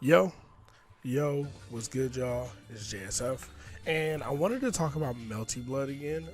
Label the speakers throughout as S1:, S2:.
S1: Yo, yo, what's good, y'all? It's JSF, and I wanted to talk about Melty Blood again,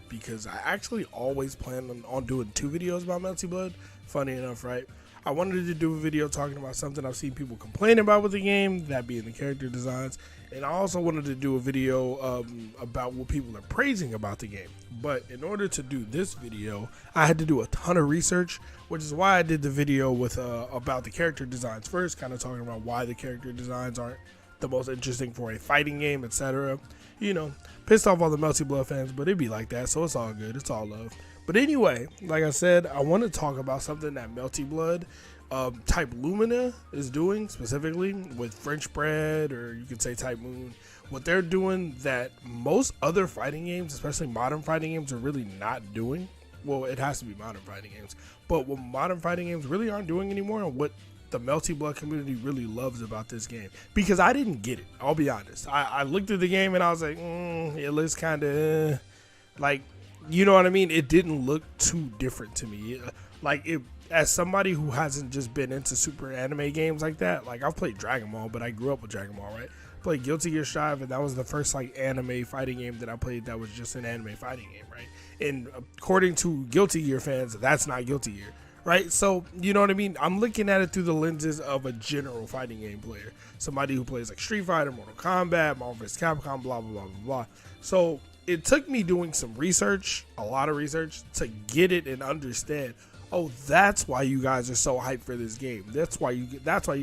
S1: because I actually always plan on doing two videos about Melty Blood. Funny enough, right? I wanted to do a video talking about something I've seen people complain about with the game, that being the character designs, and I also wanted to do a video about what people are praising about the game. But in order to do this video, I had to do a ton of research, which is why I did the video with about the character designs first, kind of talking about why the character designs aren't the most interesting for a fighting game, etc. You know, pissed off all the Melty Blood fans, but it'd be like that, so it's all good, it's all love. But anyway, like I said, I want to talk about something that Melty Blood type Lumina is doing, specifically with French Bread, or you could say Type Moon. What they're doing that most other fighting games, especially modern fighting games, are really not doing. Well, it has to be modern fighting games, but what modern fighting games really aren't doing anymore, and what the Melty Blood community really loves about this game, because I didn't get it, I'll be honest. I looked at the game and I was like, it looks kind of like, you know what I mean? It didn't look too different to me. Like, it, as somebody who hasn't just been into super anime games like that, like I've played Dragon Ball, but I grew up with Dragon Ball, right? Played Guilty Gear Strive, and that was the first like anime fighting game that I played that was just an anime fighting game, right? And according to Guilty Gear fans, that's not Guilty Gear, right? So, you know what I mean? I'm looking at it through the lenses of a general fighting game player, somebody who plays like Street Fighter, Mortal Kombat, Marvel vs. Capcom, blah, blah, blah, blah, blah. So it took me doing some research, a lot of research, to get it and understand, oh, that's why you guys are so hyped for this game. That's why you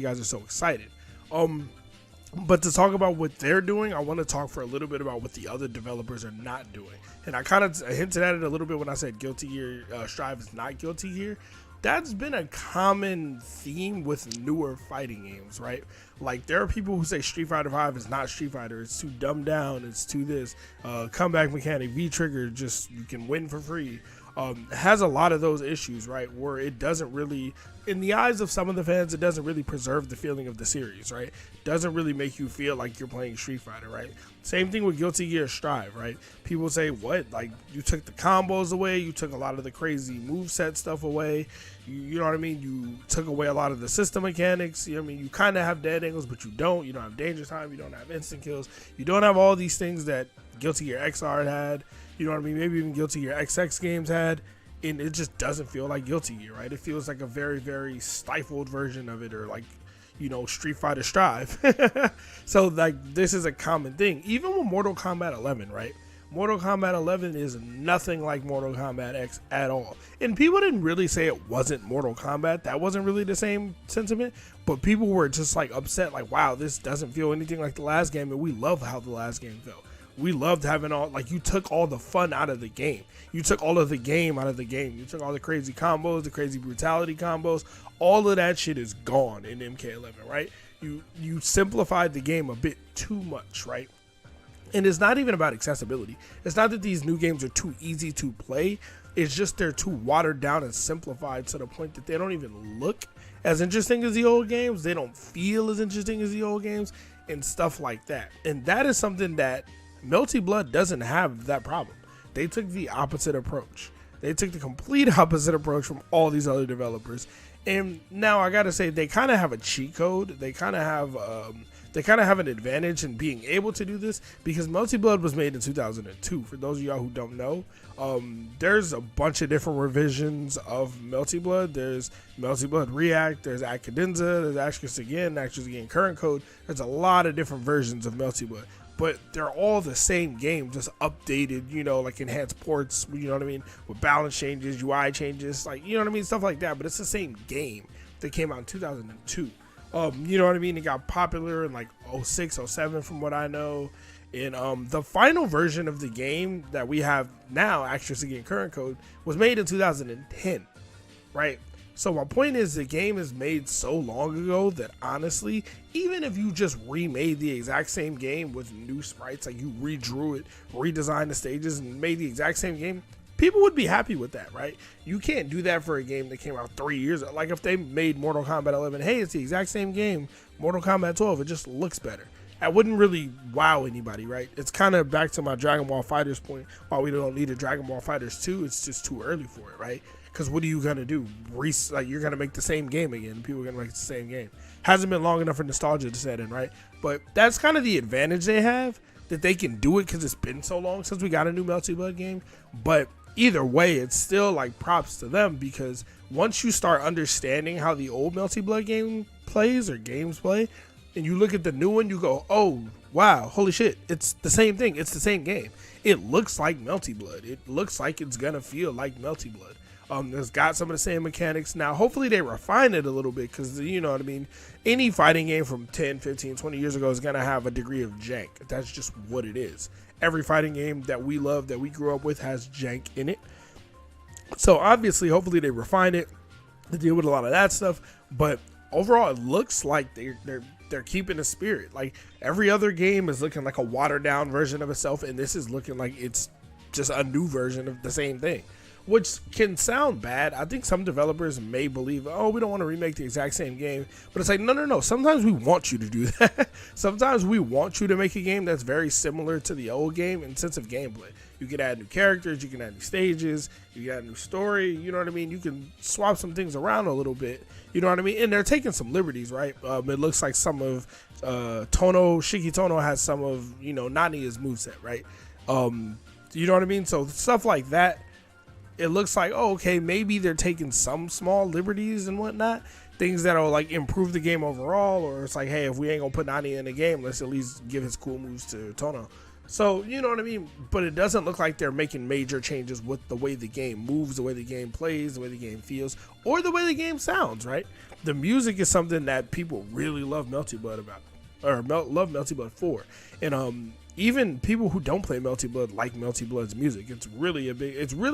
S1: guys are so excited. But to talk about what they're doing, I want to talk for a little bit about what the other developers are not doing. And I kind of hinted at it a little bit when I said Guilty Gear Strive is not Guilty Gear. That's been a common theme with newer fighting games, right? Like, there are people who say Street Fighter V is not Street Fighter. It's too dumbed down. It's too this. Comeback mechanic, V-trigger, just you can win for free. Has a lot of those issues, right? Where it doesn't really, in the eyes of some of the fans, it doesn't really preserve the feeling of the series, right? Doesn't really make you feel like you're playing Street Fighter, right? Same thing with Guilty Gear Strive, right? People say, what? Like, you took the combos away, you took a lot of the crazy moveset stuff away, you know what I mean? You took away a lot of the system mechanics, you know what I mean? You kind of have dead angles, but you don't have danger time, you don't have instant kills, you don't have all these things that Guilty Gear XR had. You know what I mean? Maybe even Guilty Gear XX games had, and it just doesn't feel like Guilty Gear, right? It feels like a very, very stifled version of it, or like, you know, Street Fighter Strive. So, like, this is a common thing. Even with Mortal Kombat 11, right? Mortal Kombat 11 is nothing like Mortal Kombat X at all. And people didn't really say it wasn't Mortal Kombat. That wasn't really the same sentiment. But people were just, like, upset, like, wow, this doesn't feel anything like the last game, and we love how the last game felt. We loved having all, like, you took all the fun out of the game. You took all of the game out of the game. You took all the crazy combos, the crazy brutality combos. All of that shit is gone in MK11, right? You simplified the game a bit too much, right? And it's not even about accessibility. It's not that these new games are too easy to play. It's just they're too watered down and simplified to the point that they don't even look as interesting as the old games. They don't feel as interesting as the old games and stuff like that. And that is something that Melty Blood doesn't have that problem. They took the opposite approach. They took the complete opposite approach from all these other developers. And now I gotta say, they kind of have a cheat code. They kind of have an advantage in being able to do this, because Melty Blood was made in 2002. For those of y'all who don't know, there's a bunch of different revisions of Melty Blood. There's Melty Blood React, there's Act Cadenza, there's Actress Again, Current Code. There's a lot of different versions of Melty Blood, but they're all the same game, just updated, you know, like enhanced ports, you know what I mean, with balance changes, UI changes, like, you know what I mean, stuff like that. But it's the same game that came out in 2002. You know what I mean? It got popular in like 06, 07 from what I know. And the final version of the game that we have now, Actress Again Current Code, was made in 2010, right? So my point is, the game is made so long ago that honestly, even if you just remade the exact same game with new sprites, like you redrew it, redesigned the stages and made the exact same game, people would be happy with that, right? You can't do that for a game that came out 3 years ago. Like if they made Mortal Kombat 11, hey, it's the exact same game, Mortal Kombat 12, it just looks better. That wouldn't really wow anybody, right? It's kind of back to my Dragon Ball FighterZ point. While we don't need a Dragon Ball FighterZ 2, it's just too early for it, right? Because what are you going to do? Like, you're going to make the same game again. People are going to make the same game. hasn't been long enough for nostalgia to set in, right? But that's kind of the advantage they have, that they can do it because it's been so long since we got a new Melty Blood game. But either way, it's still like props to them, because once you start understanding how the old Melty Blood game plays or games play, and you look at the new one, you go, oh wow, holy shit, it's the same thing, it's the same game. It looks like Melty Blood. It looks like it's gonna feel like Melty Blood. It's got some of the same mechanics. Now, hopefully they refine it a little bit, because, you know what I mean, any fighting game from 10, 15, 20 years ago is going to have a degree of jank. That's just what it is. Every fighting game that we love, that we grew up with, has jank in it. So, obviously, hopefully they refine it to deal with a lot of that stuff. But overall, it looks like they're keeping the spirit. Like, every other game is looking like a watered-down version of itself, and this is looking like it's just a new version of the same thing, which can sound bad. I think some developers may believe, oh, we don't want to remake the exact same game. But it's like, no. Sometimes we want you to do that. Sometimes we want you to make a game that's very similar to the old game in sense of gameplay. You can add new characters, you can add new stages, you can add a new story, you know what I mean? You can swap some things around a little bit, you know what I mean? And they're taking some liberties, right? It looks like some of Shiki Tono has some of, you know, Nania's moveset, right? You know what I mean? So stuff like that, it looks like, oh, okay, maybe they're taking some small liberties and whatnot, things that'll like improve the game overall. Or it's like, hey, if we ain't gonna put Nania in the game, let's at least give his cool moves to Tono. So, you know what I mean? But it doesn't look like they're making major changes with the way the game moves, the way the game plays, the way the game feels, or the way the game sounds, right? The music is something that people really love Melty Blood about, or love Melty Blood for. And even people who don't play Melty Blood like Melty Blood's music. It's really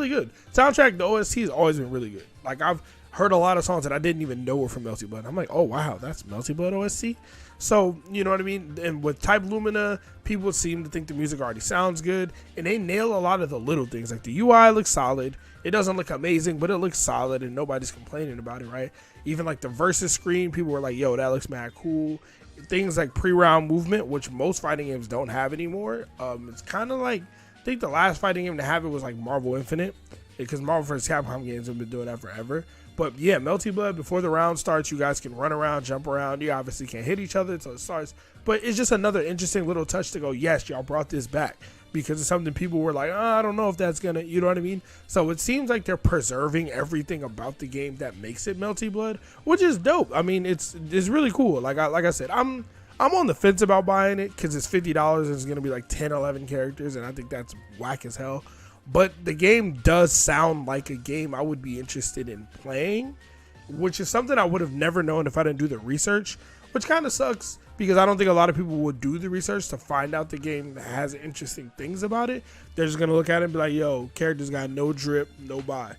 S1: good. Soundtrack, the OST has always been really good. Like, I've heard a lot of songs that I didn't even know were from Melty Blood. I'm like, oh wow, that's Melty Blood OST. So, you know what I mean? And with Type Lumina, people seem to think the music already sounds good, and they nail a lot of the little things. Like, the UI looks solid. It doesn't look amazing, but it looks solid, and nobody's complaining about it, right? Even like the versus screen, people were like, yo, that looks mad cool. Things like pre-round movement, which most fighting games don't have anymore. It's kind of like, I think the last fighting game to have it was like Marvel Infinite, because Marvel vs. Capcom games have been doing that forever. But yeah, Melty Blood, before the round starts, you guys can run around, jump around. You obviously can't hit each other until it starts, but it's just another interesting little touch to go, yes, y'all brought this back, because it's something people were like, oh, I don't know if that's gonna, you know what I mean? So it seems like they're preserving everything about the game that makes it Melty Blood, which is dope. I mean, it's really cool. Like I said, I'm on the fence about buying it, because it's $50 and it's gonna be like 10, 11 characters, and I think that's whack as hell. But the game does sound like a game I would be interested in playing, which is something I would have never known if I didn't do the research, which kind of sucks, because I don't think a lot of people would do the research to find out the game has interesting things about it. They're just going to look at it and be like, yo, characters got no drip, no buy.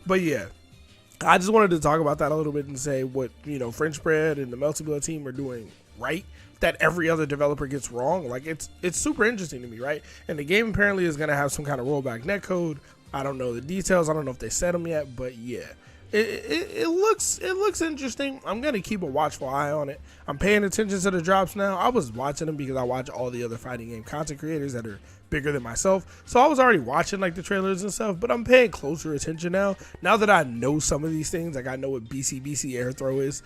S1: But yeah, I just wanted to talk about that a little bit and say what, you know, French Bread and the Melty Blood team are doing right that every other developer gets wrong. Like, it's super interesting to me, right? And the game apparently is going to have some kind of rollback netcode. I don't know the details. I don't know if they said them yet, but yeah, it looks interesting. I'm going to keep a watchful eye on it. I'm paying attention to the drops now. I was watching them because I watch all the other fighting game content creators that are bigger than myself, so I was already watching like the trailers and stuff, but I'm paying closer attention now that I know some of these things. Like, I know what BCBC air throw is.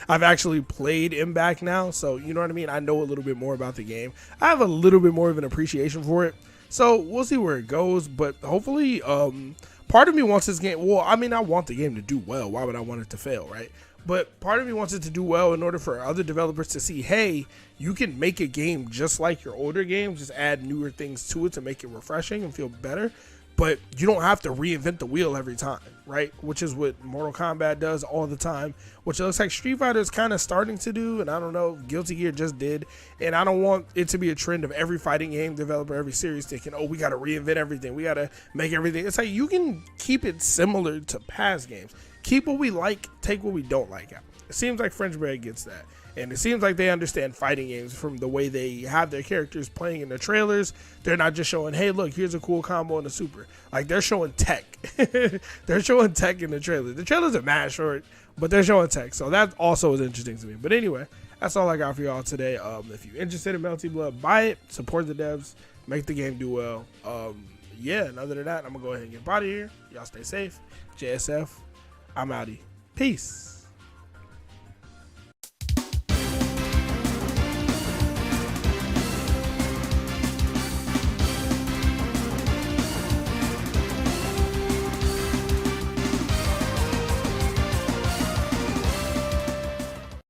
S1: I've actually played Impact now, so you know what I mean? I know a little bit more about the game. I have a little bit more of an appreciation for it, so we'll see where it goes. But hopefully, part of me wants this game, well, I mean, I want the game to do well. Why would I want it to fail, right? But part of me wants it to do well in order for other developers to see, hey, you can make a game just like your older games, just add newer things to it to make it refreshing and feel better. But you don't have to reinvent the wheel every time, right? Which is what Mortal Kombat does all the time, which it looks like Street Fighter is kind of starting to do, and I don't know, Guilty Gear just did. And I don't want it to be a trend of every fighting game developer, every series thinking, oh, we got to reinvent everything. We got to make everything. It's like, you can keep it similar to past games. Keep what we like, take what we don't like out. It seems like French Bread gets that. And it seems like they understand fighting games from the way they have their characters playing in the trailers. They're not just showing, hey, look, here's a cool combo in the super. Like, they're showing tech. They're showing tech in the trailer. The trailers are mad short, but they're showing tech. So that also is interesting to me. But anyway, that's all I got for y'all today. If you're interested in Melty Blood, buy it, support the devs, make the game do well. Yeah, and other than that, I'm going to go ahead and get out of here. Y'all stay safe. JSF, I'm outie. Peace.